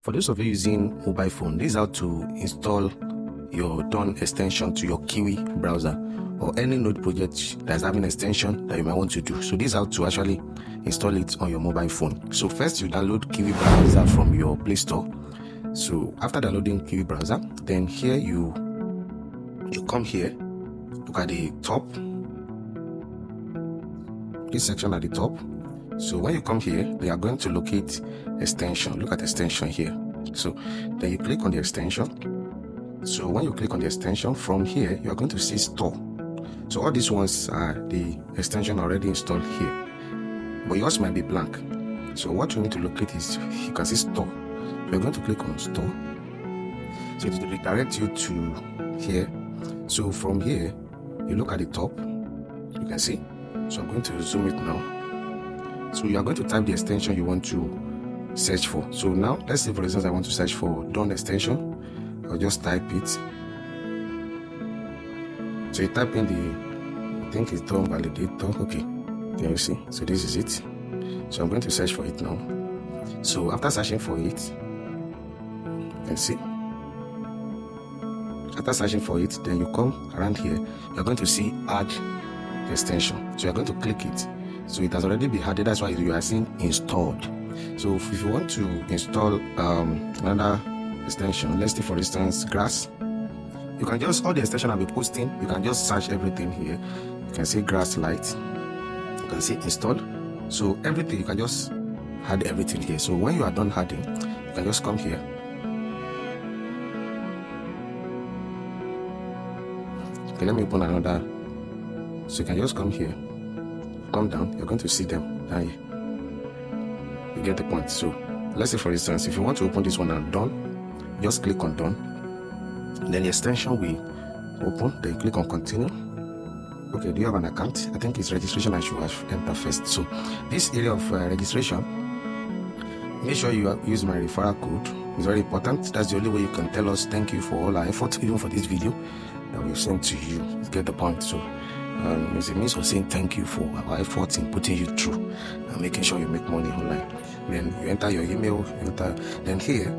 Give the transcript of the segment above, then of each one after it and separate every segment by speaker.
Speaker 1: For those of you using mobile phone, this is how to install your Dawn extension to your Kiwi browser or any node project that's having extension that you might want to do. So this is how to actually install it on your mobile phone. So first you download Kiwi browser from your Play Store. So after downloading Kiwi browser, then here you come here, look at the top, this section at the top. So when you come here, they are going to locate extension. Look at extension here. So then you click on the extension. So when you click on the extension, from here you are going to see store. So all these ones are the extension already installed here, but yours might be blank. So what you need to locate is, you can see store. You're going to click on store. So it will redirect you to here. So from here, you look at the top, you can see. So I'm going to zoom it now. So you are going to type the extension you want to search for. So now, let's say for instance I want to search for Dawn extension. I'll just type it. So you type in the, I think it's Dawn validator. Okay, there you see. So this is it. So I'm going to search for it now. So after searching for it, you can see. After searching for it, then you come around here. You're going to see add the extension. So you're going to click it. So it has already been added. That's why you are seeing installed. So if you want to install another extension, let's say for instance grass, you can just, all the extension I'll be posting, you can just search everything here. You can see grass light, you can see installed. So everything, you can just add everything here. So when you are done adding, you can just come here. Okay, let me open another. So you can just come here, come down, you're going to see them down here. You get the point. So let's say for instance, if you want to open this one and done, just click on done. Then the extension will open, then you click on continue. Okay, do you have an account? I think it's registration I should have entered first. So this area of registration, make sure you use my referral code. It's very important. That's the only way you can tell us thank you for all our efforts, even for this video that we've sent to you. You get the point. So it's a means of saying thank you for our efforts in putting you through and making sure you make money online. Then you enter your email, you enter, then here.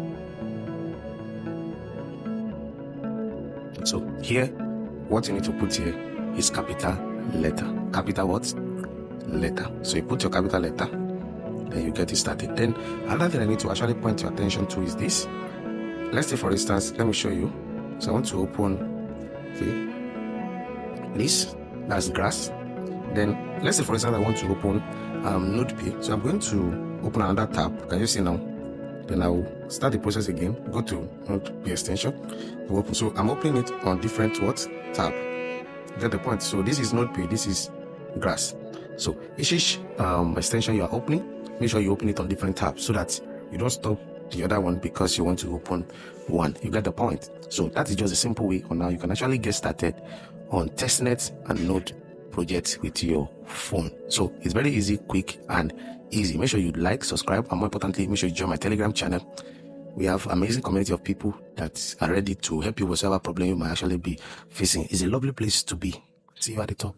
Speaker 1: So here, what you need to put here is capital letter. Capital what? Letter. So you put your capital letter, then you get it started. Then another thing I need to actually point your attention to is this. Let's say for instance, let me show you. So I want to open, okay, this. That's grass. Then let's say for instance I want to open NodeP. So I'm going to open another tab. Can you see now? Then I will start the process again. Go to NodeP extension to open. So I'm opening it on different what tab. Get the point? So this is NodeP. This is grass. So each extension you are opening, make sure you open it on different tabs so that you don't stop the other one because you want to open one. You get the point? So that is just a simple way on how you can actually get started on Testnet and Node projects with your phone. So it's very easy, quick, and easy. Make sure you like, subscribe, and more importantly, make sure you join my Telegram channel. We have an amazing community of people that are ready to help you with whatever problem you might actually be facing. It's a lovely place to be. See you at the top.